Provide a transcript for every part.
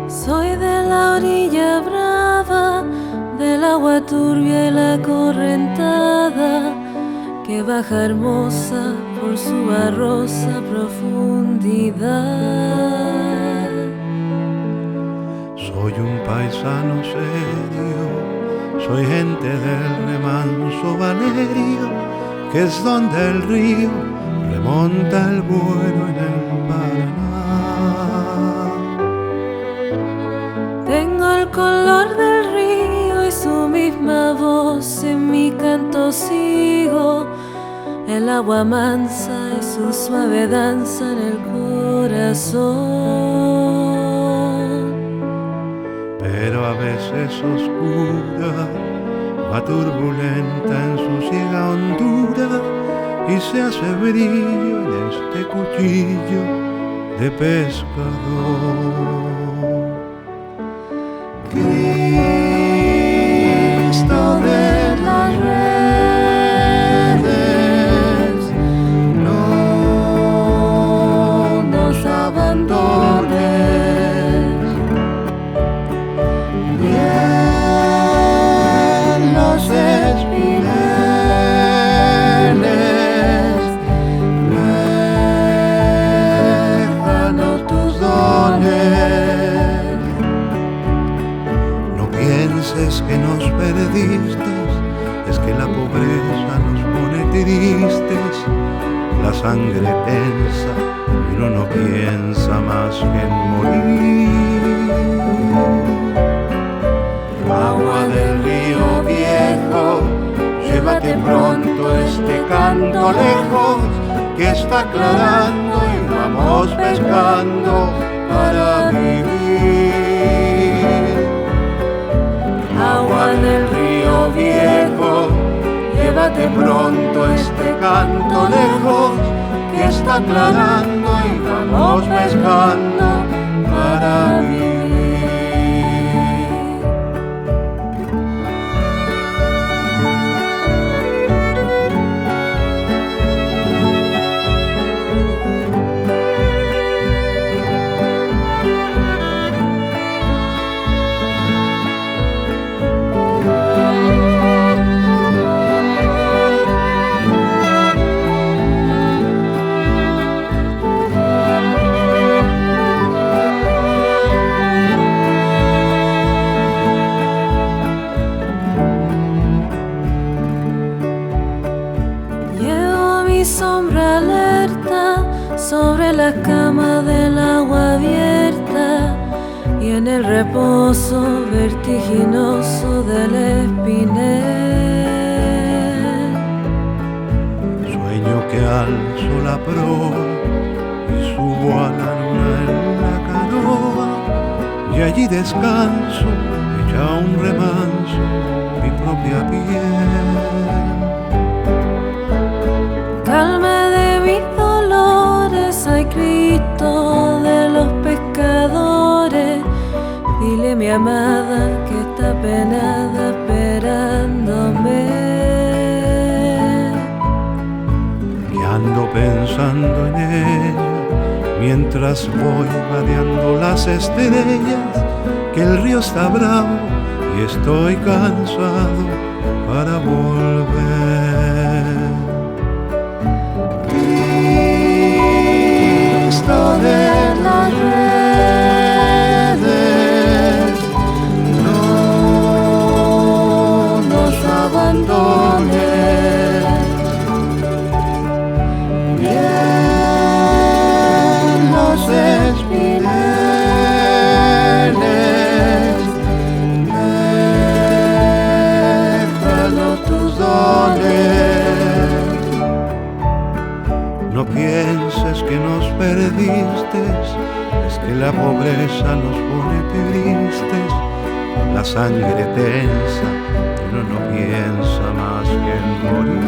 Soy de la orilla brava, del agua turbia y la correntada, que baja hermosa por su barrosa profundidad. Soy un paisano serio, soy gente del remanso Valerio, que es donde el río remonta el vuelo en el Paraná. Tengo el color del río y su misma voz, en mi canto sigo el agua mansa y su suave danza en el corazón. Pero a veces oscura, va turbulenta en su ciega hondura, y se hace brillo en este cuchillo de pescador. Cristo de las redes, no nos abandones. Bien los espineles, déjanos tus dones. No pienses que nos perdiste, es que la pobreza nos pone tristes. La sangre tensa y uno no piensa más que en morir. Agua del río viejo, llévate pronto este canto lejos, que está aclarando y vamos pescando para vivir. Agua del río viejo, llévate pronto este canto lejos, que está aclarando y vamos pescando para vivir. Sobre la cama del agua abierta y en el reposo vertiginoso del espinel. Sueño que alzo la proa y subo a la luna en la canoa, y allí descanso, echa un remanso mi propia piel. Calma de mis dolores, hay Cristo de los pescadores. Dile a mi amada que está penada esperándome. Y ando pensando en ella mientras voy vadeando las estrellas, que el río está bravo y estoy cansado para volver. Cristo de las redes, no nos abandones. Bien los espineles, déjanos tus dones. No pienses que nos perdiste, es que la pobreza nos pone tristes. La sangre tensa, uno no piensa más que en morir.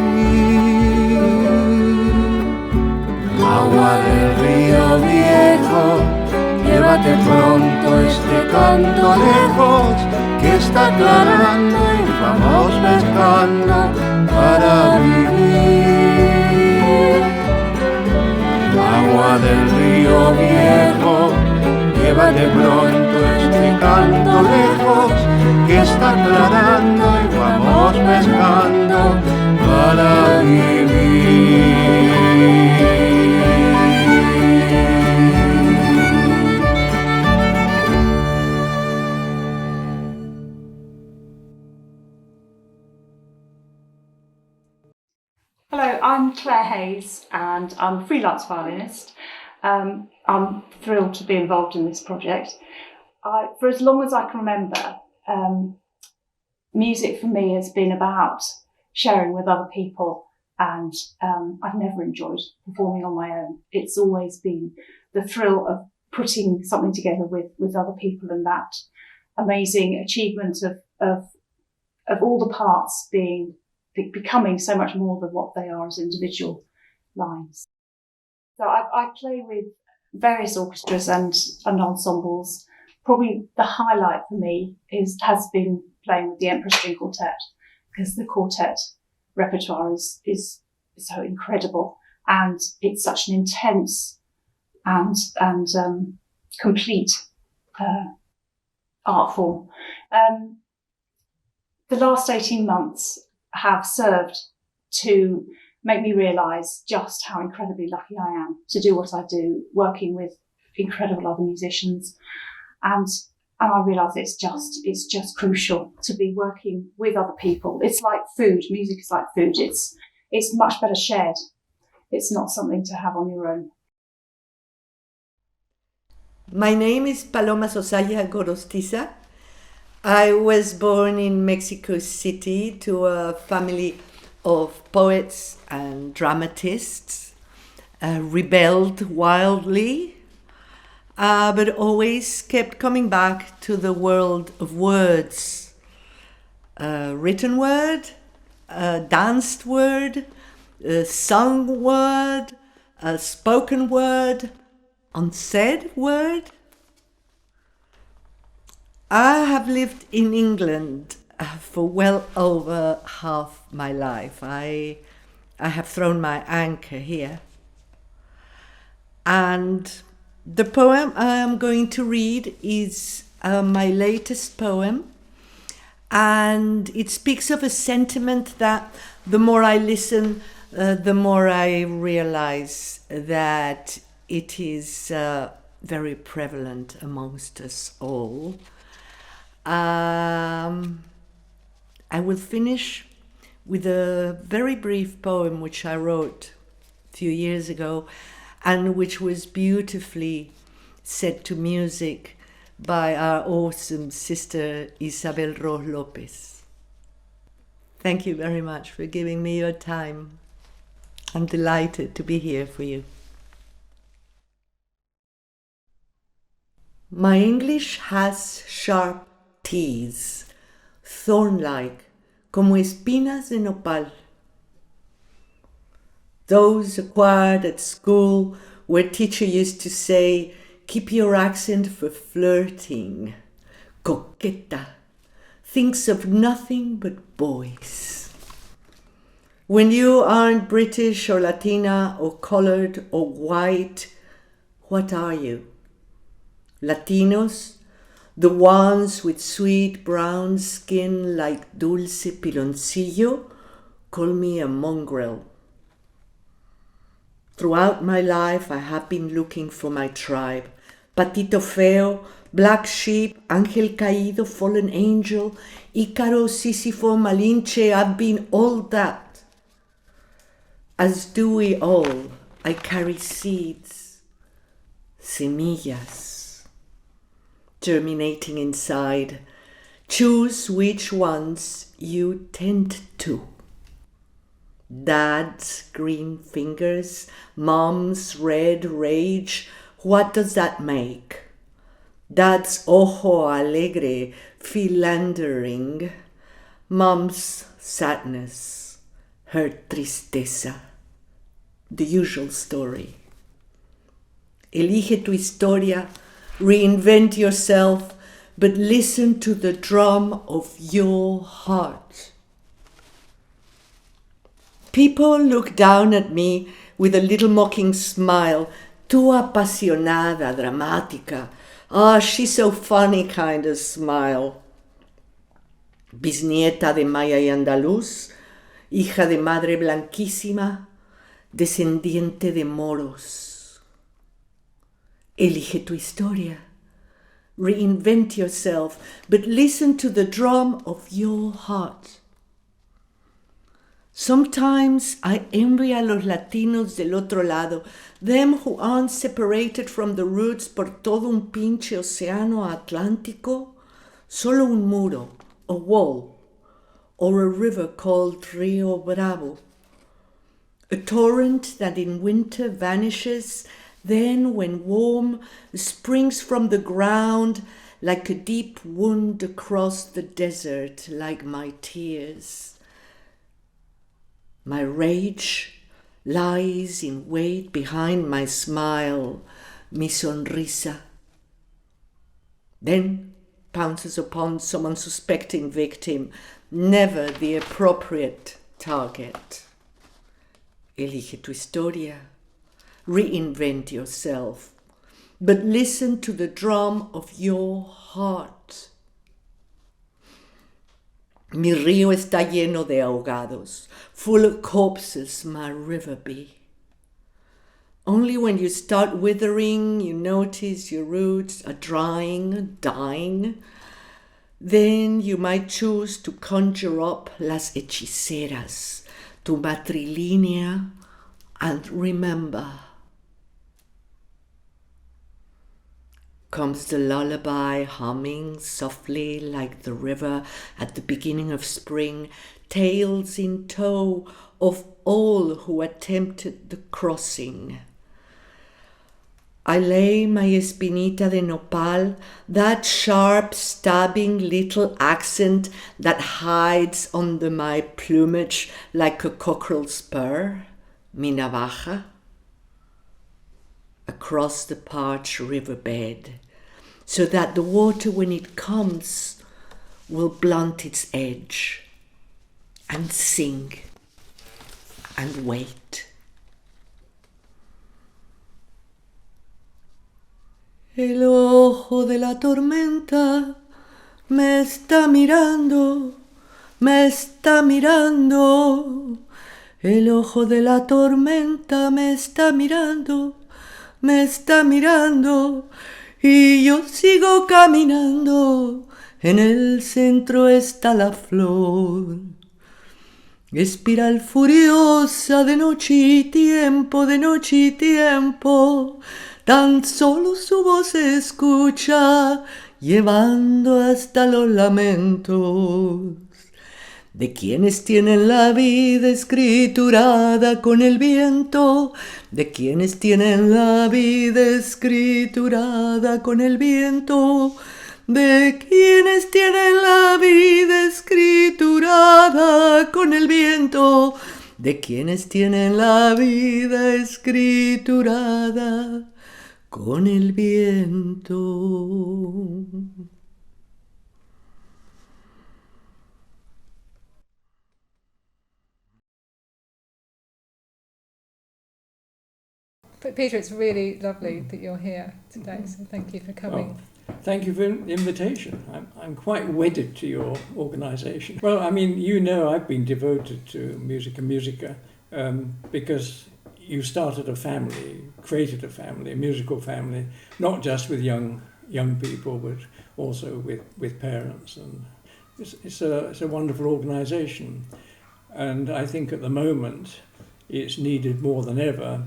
Agua del río viejo, llévate pronto este canto lejos, que está aclarando y vamos pescando para vivir. Agua del río viejo, lleva de pronto este canto lejos que está aclarando y vamos pescando para vivir. Hello, I'm Clare Hayes and I'm a freelance violinist. I'm thrilled to be involved in this project. For as long as I can remember, music for me has been about sharing with other people, and I've never enjoyed performing on my own. It's always been the thrill of putting something together with other people, and that amazing achievement of all the parts becoming so much more than what they are as individual lines. So I play with various orchestras and ensembles. Probably the highlight for me has been playing with the Emperor String Quartet, because the quartet repertoire is so incredible, and it's such an intense and complete art form. The last 18 months have served to make me realise just how incredibly lucky I am to do what I do, working with incredible other musicians, and I realise it's just crucial to be working with other people. It's like food. Music is like food. It's much better shared. It's not something to have on your own. My name is Paloma Zozaya Gorostiza. I was born in Mexico City to a family of poets and dramatists, rebelled wildly, but always kept coming back to the world of words. Written word, danced word, sung word, spoken word, unsaid word. I have lived in England for well over half my life. I have thrown my anchor here. And the poem I am going to read is my latest poem. And it speaks of a sentiment that the more I listen, the more I realize that it is very prevalent amongst us all. I will finish with a very brief poem which I wrote a few years ago and which was beautifully set to music by our awesome sister Isabel del Rio. Thank you very much for giving me your time. I'm delighted to be here for you. My English has sharp T's, thorn-like, como espinas de Nopal. Those acquired at school where teacher used to say, keep your accent for flirting. Coqueta, thinks of nothing but boys. When you aren't British or Latina or colored or white, what are you? Latinos? The ones with sweet brown skin like dulce piloncillo call me a mongrel. Throughout my life I have been looking for my tribe. Patito feo, black sheep, ángel caído, fallen angel, Ícaro, Sísifo, Malinche, I've been all that. As do we all, I carry seeds, semillas, germinating inside. Choose which ones you tend to. Dad's green fingers, mom's red rage, what does that make? Dad's ojo alegre, philandering, mom's sadness, her tristeza. The usual story. Elige tu historia, reinvent yourself, but listen to the drum of your heart. People look down at me with a little mocking smile, tu apasionada, dramática, She's so funny kind of smile. Bisnieta de Maya y Andaluz, hija de madre blanquísima, descendiente de moros. Elige tu historia. Reinvent yourself, but listen to the drum of your heart. Sometimes I envy a los latinos del otro lado, them who aren't separated from the roots por todo un pinche océano Atlántico, solo un muro, a wall, or a river called Rio Bravo, a torrent that in winter vanishes, then when warm springs from the ground like a deep wound across the desert, like my tears. My rage lies in wait behind my smile, mi sonrisa. Then pounces upon some unsuspecting victim, never the appropriate target. Elige tu historia. Reinvent yourself. But listen to the drum of your heart. Mi río está lleno de ahogados, full of corpses my river be. Only when you start withering, you notice your roots are drying, dying. Then you might choose to conjure up las hechiceras, tu matrilineal, and remember. Comes the lullaby humming softly like the river at the beginning of spring, tales in tow of all who attempted the crossing. I lay my espinita de nopal, that sharp stabbing little accent that hides under my plumage like a cockerel spur, mi navaja, across the parched riverbed, so that the water, when it comes, will blunt its edge and sing and wait. El ojo de la tormenta me está mirando, me está mirando. El ojo de la tormenta me está mirando, me está mirando. Y yo sigo caminando, en el centro está la flor. Espiral furiosa de noche y tiempo, de noche y tiempo. Tan solo su voz se escucha, llevando hasta los lamentos de quienes tienen la vida escriturada con el viento, de quienes tienen la vida escriturada con el viento, de quienes tienen la vida escriturada con el viento, de quienes tienen la vida escriturada con el viento. Peter, it's really lovely that you're here today, so thank you for coming. Well, thank you for the invitation. I'm quite wedded to your organisation. Well, I mean, you know I've been devoted to Musiko Musika because you started a family, created a family, a musical family, not just with young people, but also with parents. And it's a wonderful organisation. And I think at the moment it's needed more than ever,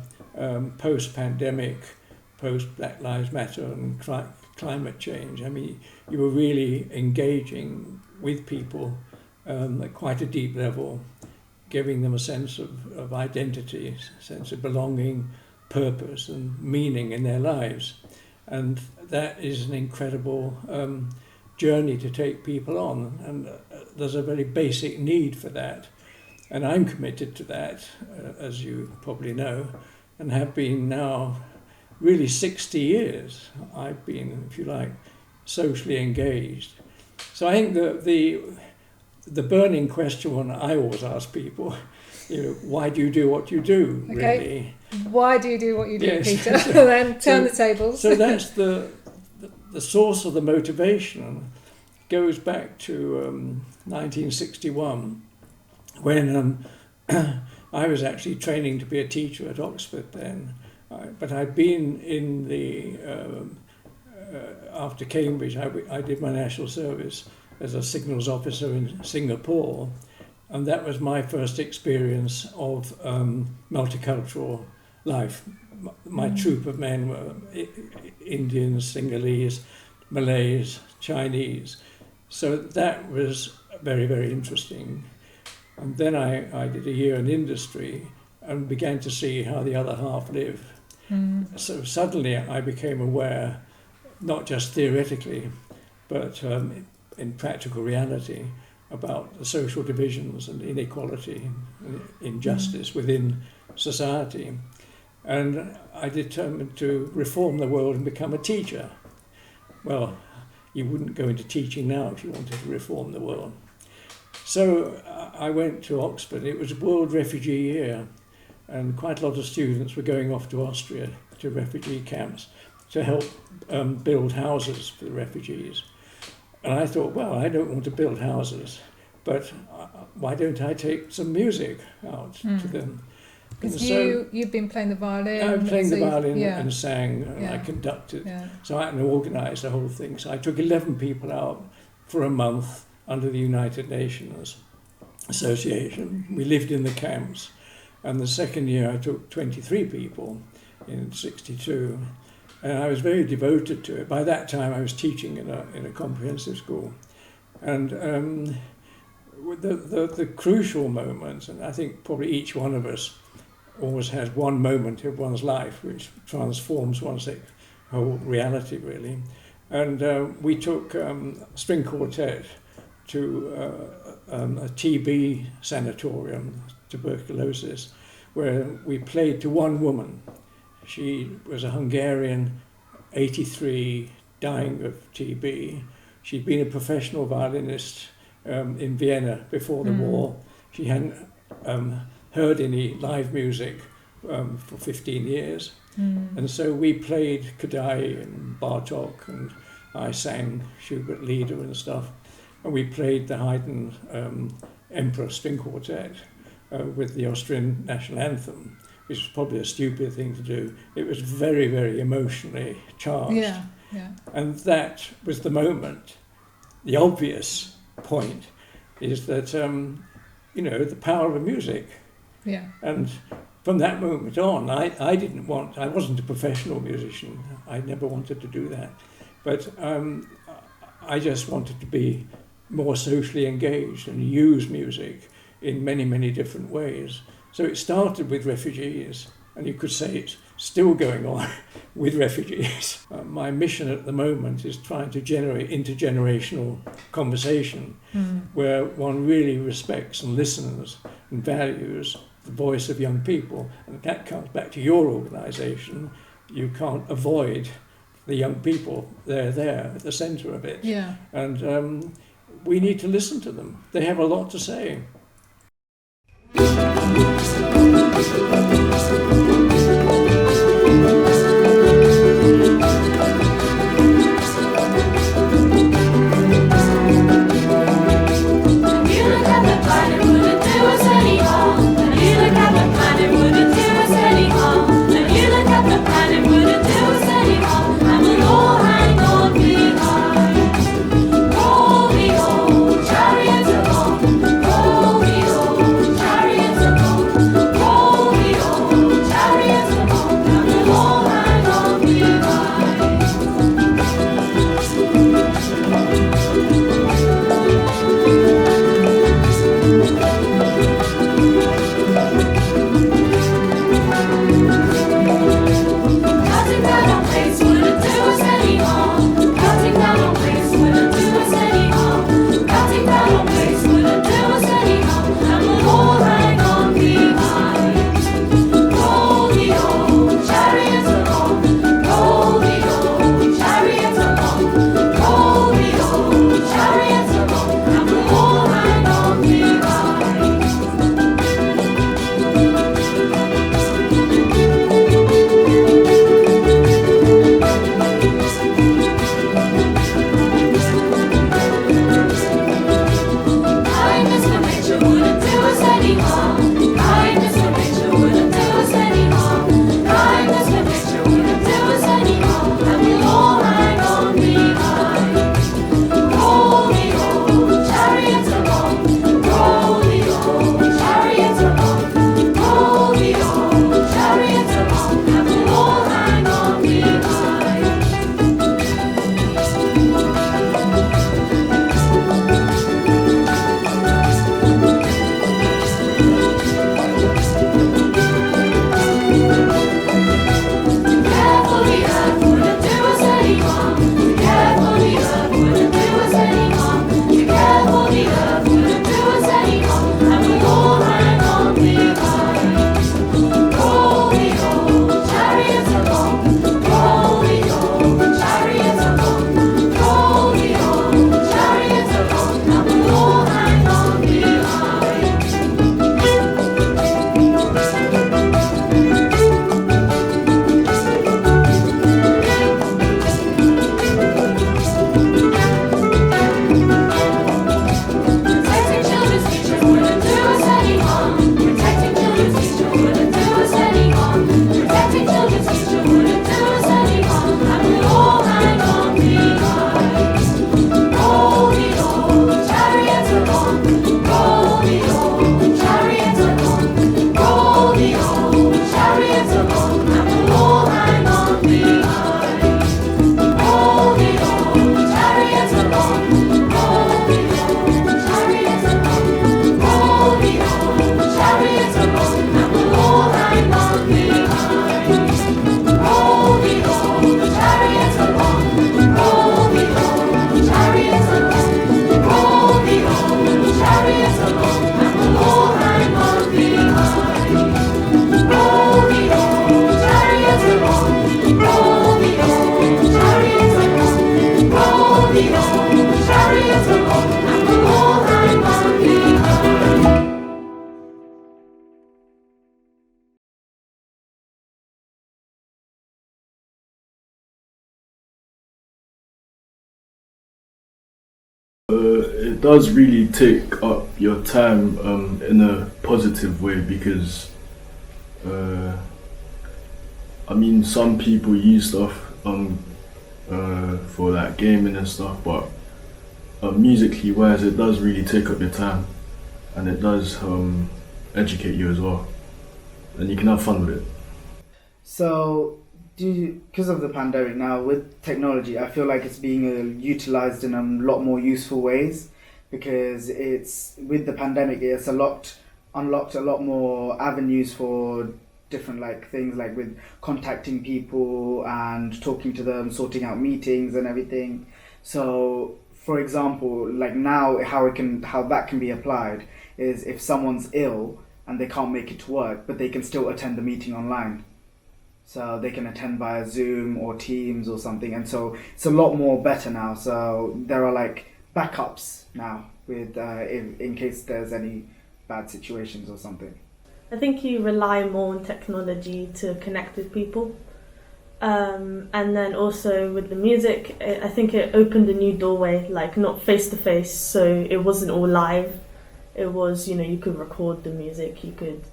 post-pandemic, post-Black Lives Matter and climate change. I mean, you were really engaging with people at quite a deep level, giving them a sense of identity, a sense of belonging, purpose and meaning in their lives. And that is an incredible journey to take people on. And there's a very basic need for that. And I'm committed to that, as you probably know, and have been now really 60 years. I've been, if you like, socially engaged. So I think the burning question I always ask people, why do you do what you do, really? Okay. Why do you do what you do, yes. Peter? Then turn the tables. So that's the the source of the motivation goes back to 1961, when I was actually training to be a teacher at Oxford then. But I'd been in the, after Cambridge, I did my national service as a signals officer in Singapore, and that was my first experience of multicultural life. My troop of men were Indians, Sinhalese, Malays, Chinese. So that was very, very interesting. And then I did a year in industry and began to see how the other half lived. So suddenly I became aware, not just theoretically, but in practical reality, about the social divisions and inequality and injustice within society. And I determined to reform the world and become a teacher. Well, you wouldn't go into teaching now if you wanted to reform the world. So I went to Oxford. It was World Refugee Year, and quite a lot of students were going off to Austria, to refugee camps, to help build houses for the refugees. And I thought, well, I don't want to build houses, but why don't I take some music out to them? Because so you've been playing the violin. I was playing the violin yeah. and sang, and Yeah. I conducted. Yeah. So I had to organise the whole thing. So I took 11 people out for a month under the United Nations Association. We lived in the camps. And the second year I took 23 people in 62. And I was very devoted to it. By that time I was teaching in a comprehensive school. And the crucial moment, and I think probably each one of us always has one moment of one's life which transforms one's whole reality, really. And we took string quartet to a TB sanatorium, tuberculosis, where we played to one woman. She was a Hungarian, 83, dying of TB. She'd been a professional violinist in Vienna before the war. She hadn't heard any live music for 15 years. And so we played Kodály and Bartók, and I sang Schubert Lieder and stuff. And we played the Haydn Emperor String Quartet with the Austrian national anthem, which was probably a stupid thing to do. It was very, very emotionally charged. Yeah, yeah. And that was the moment. The obvious point is that, the power of music. Yeah. And from that moment on, I wasn't a professional musician. I never wanted to do that. But I just wanted to be more socially engaged and use music in many, many different ways. So it started with refugees, and you could say it's still going on with refugees. My mission at the moment is trying to generate intergenerational conversation where one really respects and listens and values the voice of young people. And that comes back to your organisation. You can't avoid the young people. They're there at the centre of it. Yeah. And we need to listen to them. They have a lot to say. Chariot It does really take up your time in a positive way because, I mean, some people use stuff for like gaming and stuff, but musically wise, it does really take up your time, and it does educate you as well, and you can have fun with it. So, because of the pandemic now, with technology, I feel like it's being utilized in a lot more useful ways, because it's with the pandemic, it's unlocked a lot more avenues for different like things, like with contacting people and talking to them, sorting out meetings and everything. So, for example, like now, how that can be applied is if someone's ill and they can't make it to work, but they can still attend the meeting online. So they can attend via Zoom or Teams or something, and so it's a lot more better now. So there are like backups now with in case there's any bad situations or something. I think you rely more on technology to connect with people, and then also with the music, I think it opened a new doorway, like not face to face, so it wasn't all live. It was, you could record the music, you could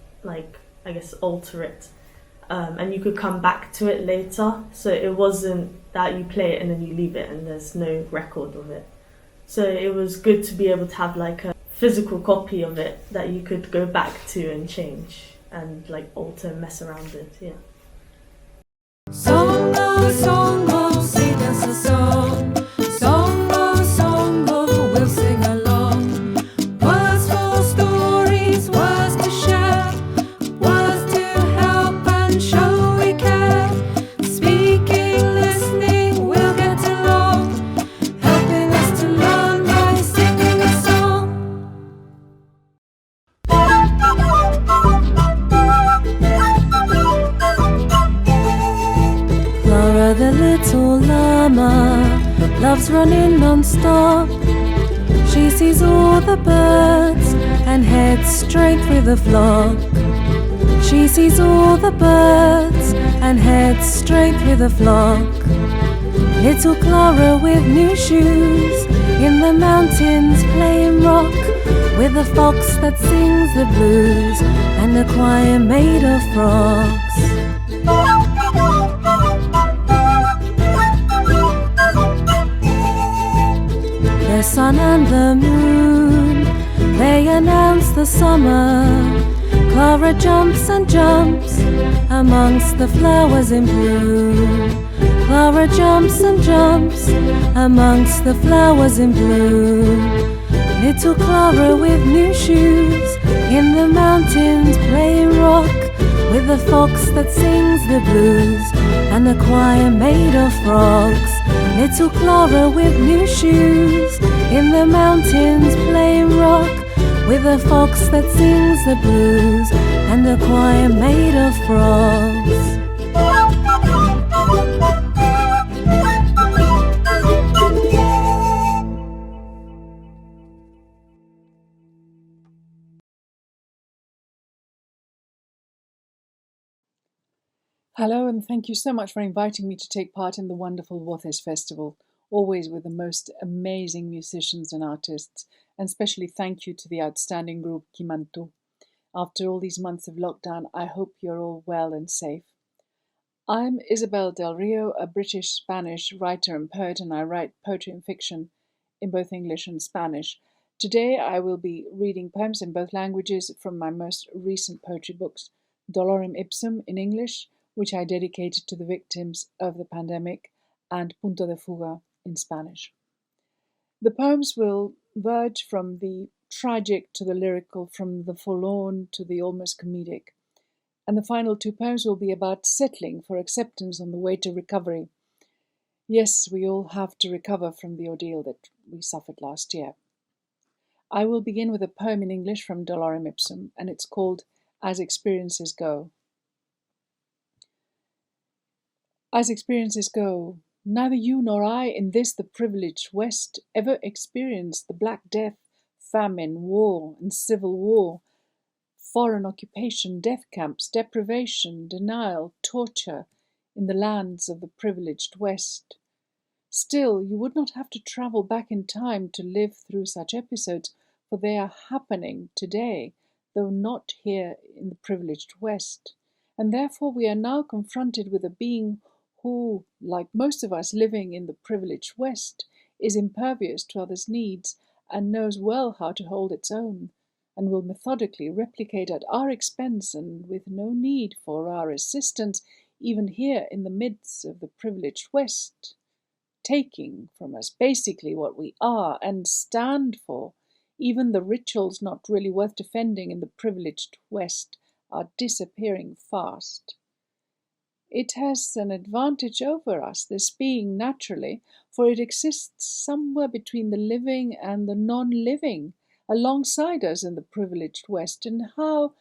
alter it. And you could come back to it later. So it wasn't that you play it and then you leave it and there's no record of it. So it was good to be able to have like a physical copy of it that you could go back to and change and like alter, mess around it, yeah. Songo, songo, sing us a song. Songo, songo, we'll sing along. Words for stories, words to share. Show we care. Speaking, listening, we'll get along. Helping us to learn by singing a song. Clara the little llama loves running non-stop. She sees all the birds and heads straight through the flock. She sees all the birds and heads straight through the flock. Little Clara with new shoes in the mountains playing rock, with a fox that sings the blues and a choir made of frogs. The sun and the moon, they announce the summer. Clara jumps and jumps amongst the flowers in bloom. Clara jumps and jumps amongst the flowers in bloom. Little Clara with new shoes in the mountains playing rock, with a fox that sings the blues and a choir made of frogs. Little Clara with new shoes in the mountains playing rock, with a fox that sings the blues and a choir made of frogs. Hello, and thank you so much for inviting me to take part in the wonderful Voces Festival, always with the most amazing musicians and artists, and especially thank you to the outstanding group Quimantu. After all these months of lockdown, I hope you're all well and safe. I'm Isabel del Rio, a British-Spanish writer and poet, and I write poetry and fiction in both English and Spanish. Today I will be reading poems in both languages from my most recent poetry books, Dolorem Ipsum in English, which I dedicated to the victims of the pandemic, and Punto de Fuga in Spanish. The poems will verge from the tragic to the lyrical, from the forlorn to the almost comedic. And the final two poems will be about settling for acceptance on the way to recovery. Yes, we all have to recover from the ordeal that we suffered last year. I will begin with a poem in English from Dolorem Ipsum, and it's called As Experiences Go. As experiences go, neither you nor I in this the privileged West ever experienced the Black Death, famine, war and civil war, foreign occupation, death camps, deprivation, denial, torture in the lands of the privileged West. Still, you would not have to travel back in time to live through such episodes, for they are happening today, though not here in the privileged West. And therefore we are now confronted with a being who, like most of us living in the privileged West, is impervious to others' needs and knows well how to hold its own, and will methodically replicate at our expense and with no need for our assistance, even here in the midst of the privileged West, taking from us basically what we are and stand for. Even the rituals not really worth defending in the privileged West are disappearing fast. It has an advantage over us, this being, naturally, for it exists somewhere between the living and the non-living, alongside us in the privileged West. And how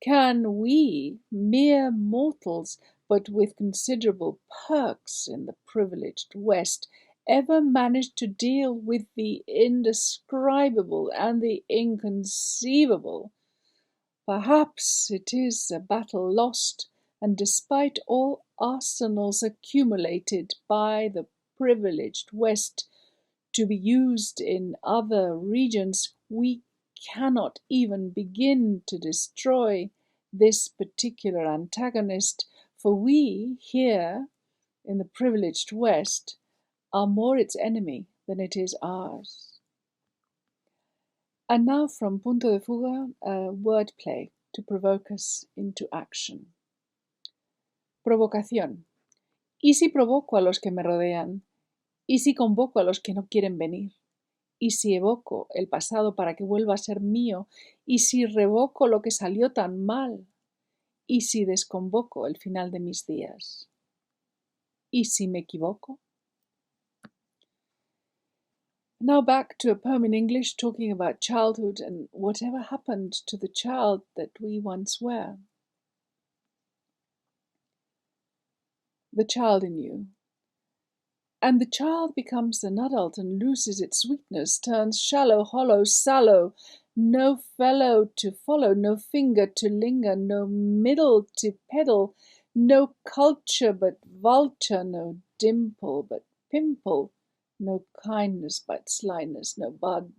can we, mere mortals, but with considerable perks in the privileged West, ever manage to deal with the indescribable and the inconceivable? Perhaps it is a battle lost, and despite all arsenals accumulated by the privileged West to be used in other regions, we cannot even begin to destroy this particular antagonist, for we here in the privileged West are more its enemy than it is ours. And now from Punto de Fuga, a wordplay to provoke us into action. Provocación. ¿Y si provoco a los que me rodean? ¿Y si convoco a los que no quieren venir? ¿Y si evoco el pasado para que vuelva a ser mío? ¿Y si revoco lo que salió tan mal? ¿Y si desconvoco el final de mis días? ¿Y si me equivoco? Now back to a poem in English talking about childhood and whatever happened to the child that we once were. The child in you. And the child becomes an adult and loses its sweetness, turns shallow, hollow, sallow, no fellow to follow, no finger to linger, no middle to pedal, no culture but vulture, no dimple but pimple, no kindness but slyness, no bud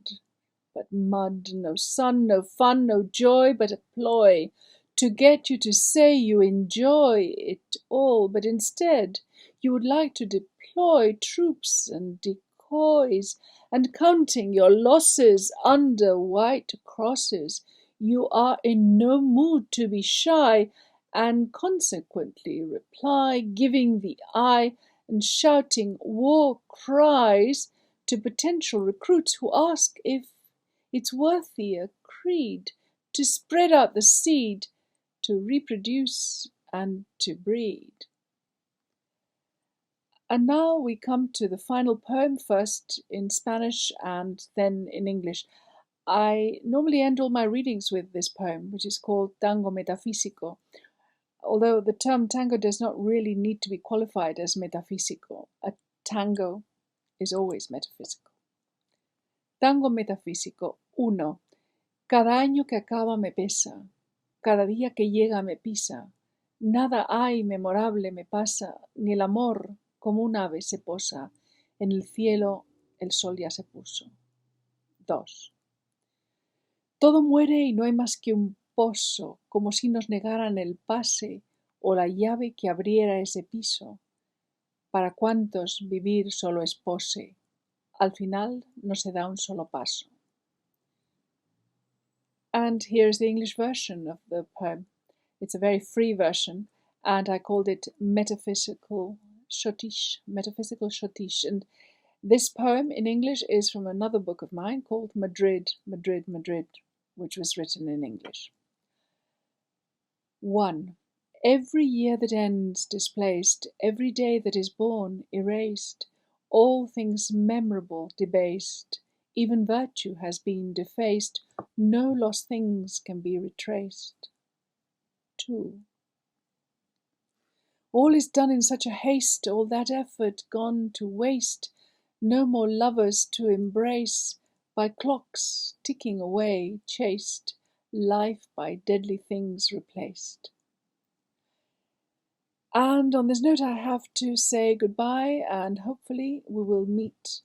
but mud, no sun, no fun, no joy but a ploy, to get you to say you enjoy it all, but instead you would like to deploy troops and decoys, and counting your losses under white crosses, you are in no mood to be shy, and consequently reply, giving the eye and shouting war cries to potential recruits who ask if it's worthy a creed to spread out the seed, to reproduce and to breed. And now we come to the final poem, first in Spanish and then in English. I normally end all my readings with this poem, which is called Tango Metaphysico, although the term tango does not really need to be qualified as metaphysical. A tango is always metaphysical. Tango Metafísico 1. Cada año que acaba me pesa, cada día que llega me pisa, nada hay memorable me pasa, ni el amor como un ave se posa, en el cielo el sol ya se puso. 2. Todo muere y no hay más que un pozo, como si nos negaran el pase o la llave que abriera ese piso. Para cuantos vivir solo es pose, al final no se da un solo paso. And here's the English version of the poem. It's a very free version, and I called it Metaphysical Schottische. And this poem in English is from another book of mine called Madrid, Madrid, Madrid, which was written in English. 1. Every year that ends displaced, every day that is born erased, all things memorable debased, even virtue has been defaced, no lost things can be retraced. 2. All is done in such a haste, all that effort gone to waste, no more lovers to embrace, by clocks ticking away chased, life by deadly things replaced. And on this note, I have to say goodbye, and hopefully we will meet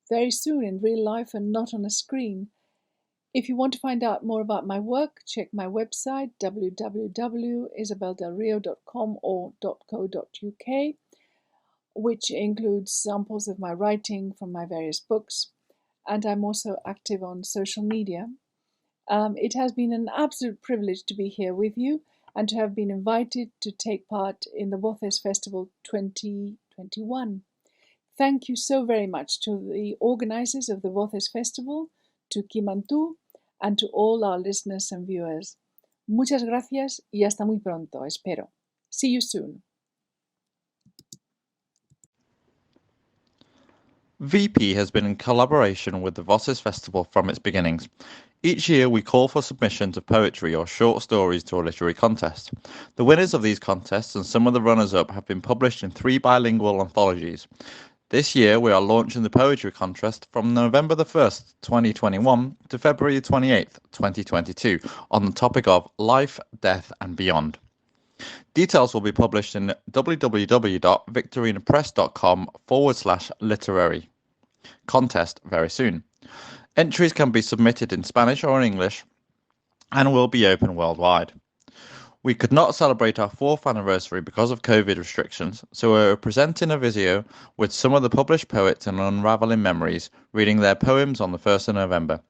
very soon in real life and not on a screen. If you want to find out more about my work, check my website www.isabeldelrio.com or .co.uk, which includes samples of my writing from my various books, and I'm also active on social media. It has been an absolute privilege to be here with you and to have been invited to take part in the Voces Festival 2021. Thank you so very much to the organizers of the Voces Festival, to Quimantu, and to all our listeners and viewers. Muchas gracias y hasta muy pronto, espero. See you soon. VP has been in collaboration with the Voces Festival from its beginnings. Each year we call for submissions of poetry or short stories to a literary contest. The winners of these contests and some of the runners-up have been published in 3 bilingual anthologies. This year we are launching the poetry contest from November the 1st, 2021 to February 28th, 2022 on the topic of life, death and beyond. Details will be published in www.victorinapress.com/literary contest very soon. Entries can be submitted in Spanish or in English and will be open worldwide. We could not celebrate our 4th anniversary because of COVID restrictions, so we're presenting a video with some of the published poets and Unraveling Memories reading their poems on the 1st of November.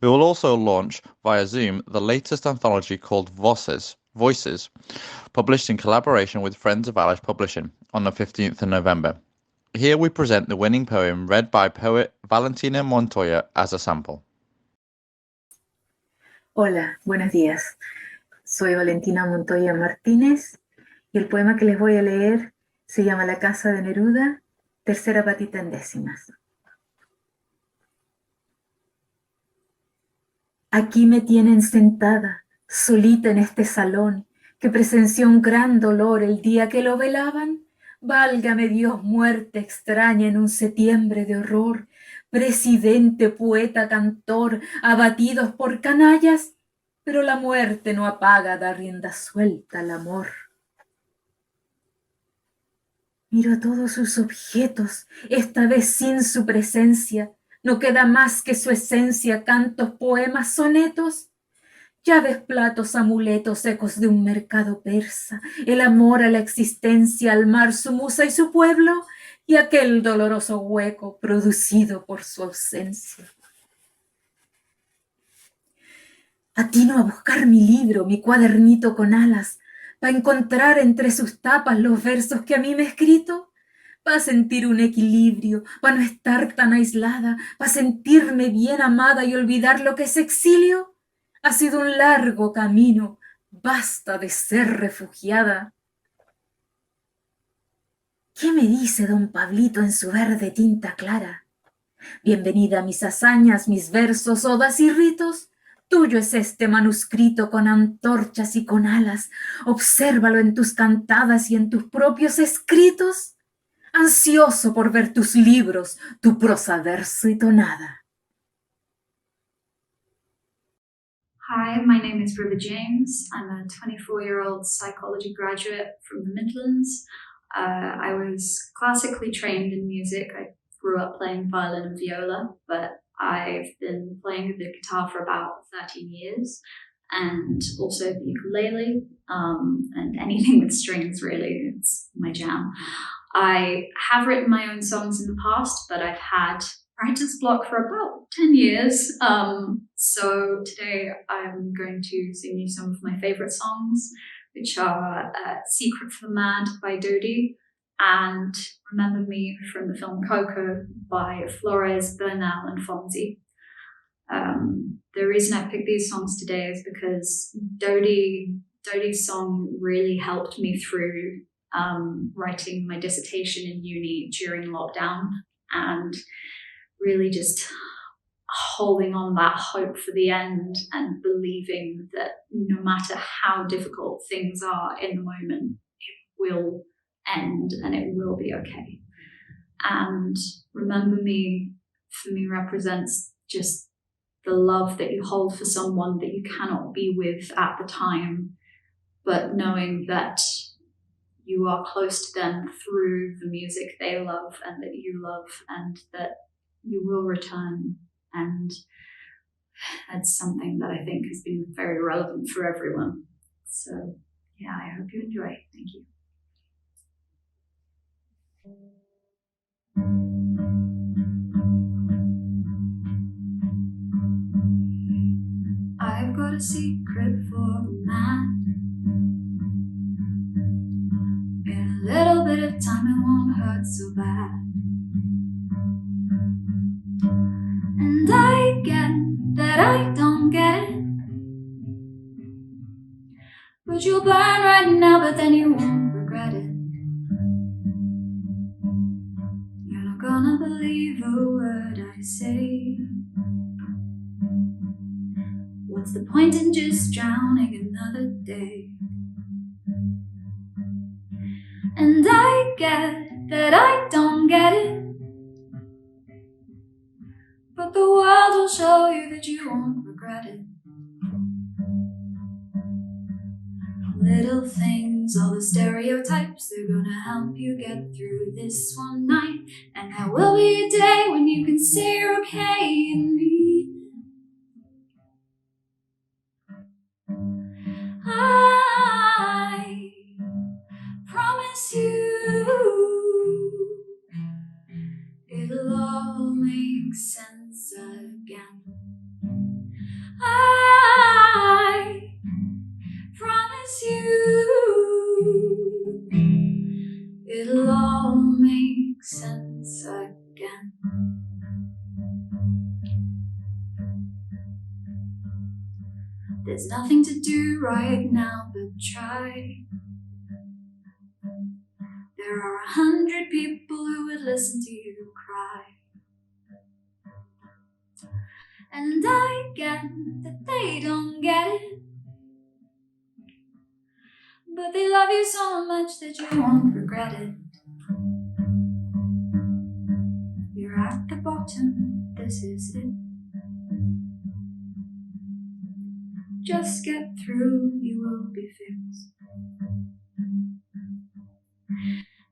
We will also launch via Zoom the latest anthology called Voces, published in collaboration with Friends of Alice Publishing on the 15th of November. Here we present the winning poem read by poet Valentina Montoya as a sample. Hola, buenos días. Soy Valentina Montoya Martínez y el poema que les voy a leer se llama La casa de Neruda, tercera patita en décimas. Aquí me tienen sentada, solita en este salón, que presenció un gran dolor el día que lo velaban. Válgame Dios, muerte extraña en un septiembre de horror, presidente, poeta, cantor, abatidos por canallas, pero la muerte no apaga, da rienda suelta al amor. Miro a todos sus objetos, esta vez sin su presencia, no queda más que su esencia, cantos, poemas, sonetos, llaves, platos, amuletos, ecos de un mercado persa, el amor a la existencia, al mar, su musa y su pueblo, y aquel doloroso hueco producido por su ausencia. Atino a buscar mi libro, mi cuadernito con alas, para encontrar entre sus tapas los versos que a mí me he escrito, para sentir un equilibrio, para no estar tan aislada, para sentirme bien amada y olvidar lo que es exilio. Ha sido un largo camino, basta de ser refugiada. ¿Qué me dice don Pablito en su verde tinta clara? Bienvenida a mis hazañas, mis versos, odas y ritos. Tuyo es este manuscrito con antorchas y con alas. Obsérvalo en tus cantadas y en tus propios escritos. Ansioso por ver tus libros, tu prosa, verso y tonada. Hi, my name is River James. I'm a 24-year-old psychology graduate from the Midlands. I was classically trained in music. I grew up playing violin and viola, but I've been playing the guitar for about 13 years and also the ukulele and anything with strings, really. It's my jam. I have written my own songs in the past, but I've had writer's block for about 10 years. So today I'm going to sing you some of my favorite songs, which are Secret for the Mad by Dodie and Remember Me from the film Coco by Flores, Bernal and Fonzie. The reason I picked these songs today is because Dodie's song really helped me through writing my dissertation in uni during lockdown and really just holding on that hope for the end and believing that no matter how difficult things are in the moment, it will end and it will be okay. And Remember Me, for me, represents just the love that you hold for someone that you cannot be with at the time, but knowing that you are close to them through the music they love and that you love, and that you will return. And that's something that I think has been very relevant for everyone. So yeah, I hope you enjoy. Thank you. I've got a secret for the man. In a little bit of time it won't hurt so bad. And I get that I don't get it, but you'll burn right now, but then you won't regret it. You're not gonna believe a word I say. What's the point in just drowning another day? And I get that I don't get it, but the world will show you that you won't regret it. Little things, all the stereotypes, they're gonna help you get through this one night. And there will be a day when you can say you're okay and mean it. I promise you it'll all make sense again. I promise you it'll all make sense again. There's nothing to do right now but try. There are 100 people who would listen to you cry. And I get that they don't get it, but they love you so much that you won't regret it. You're at the bottom, this is it. Just get through, you will be fixed.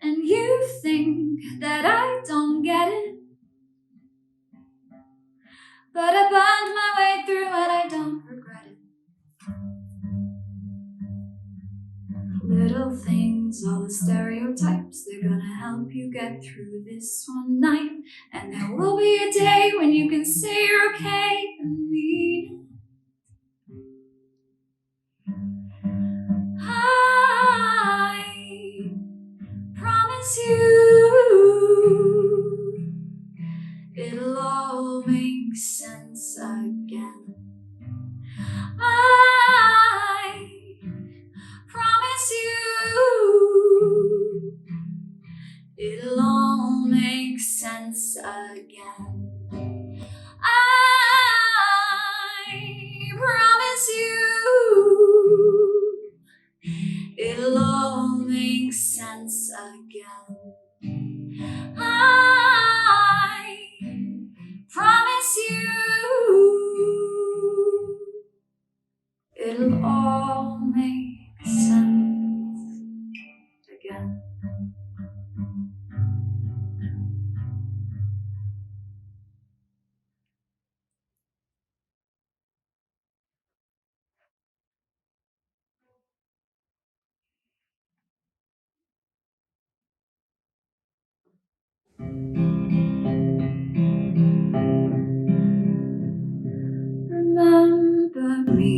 And you think that I don't get it, but I burned my way through and I don't regret it. Little things, all the stereotypes, they're gonna help you get through this one night. And there will be a day when you can say you're okay and mean it. I promise you it'll all make sense again. I promise you it'll all make sense again. I promise you it'll all make sense again. I promise you it'll all make sense again. Remember me,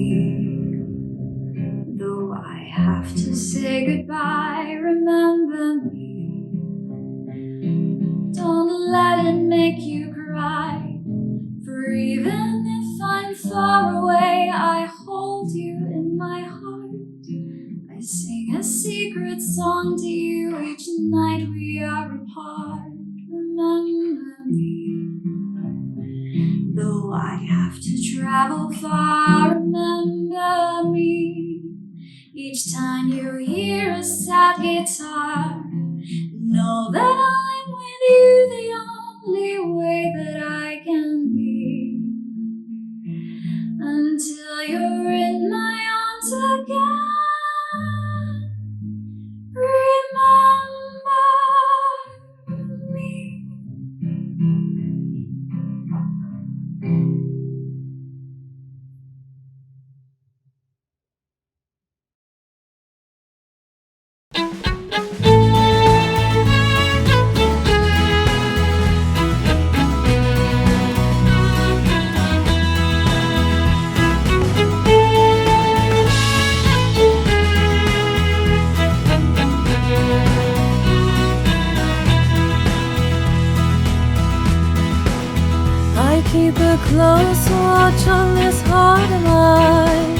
though I have to say goodbye. Remember me, don't let it make you cry. For even if I'm far away, I hold you in my heart. I sing a secret song to you each night we are apart. Remember me, though I have to travel far. Remember me, each time you hear a sad guitar. Know that I'm with you the only way that I can be, until you're in my arms again. Remember a close watch on this heart of mine.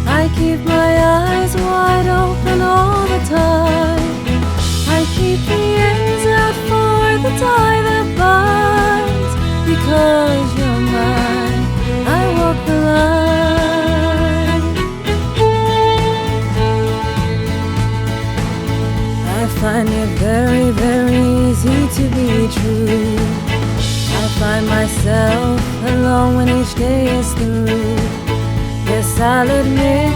I keep my eyes wide open all the time. I keep the ends out for the tie that binds. Because you're mine, I walk the line. I find it very, very easy to be true. I find myself alone when each day is through. Yes, I'll admit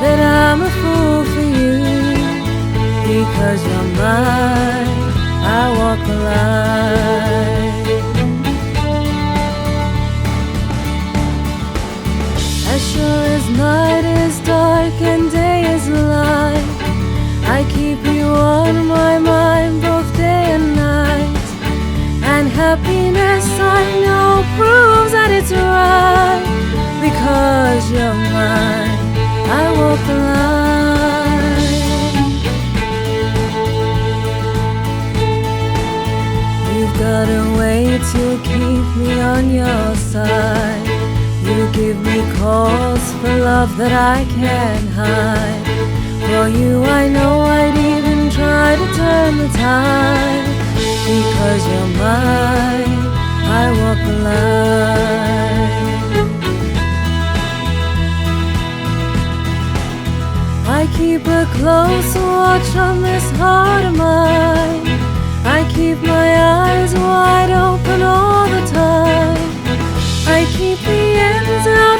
that I'm a fool for you. Because you're mine, I walk the line. As sure as night is dark and day is light, I keep you on my mind both day and night. And happiness I know proves that it's right. Because you're mine, I walk the line. You've got a way to keep me on your side. You give me cause for love that I can't hide. For you I know I'd even try to turn the tide. Because you're mine, I walk the line. I keep a close watch on this heart of mine. I keep my eyes wide open all the time. I keep the ends out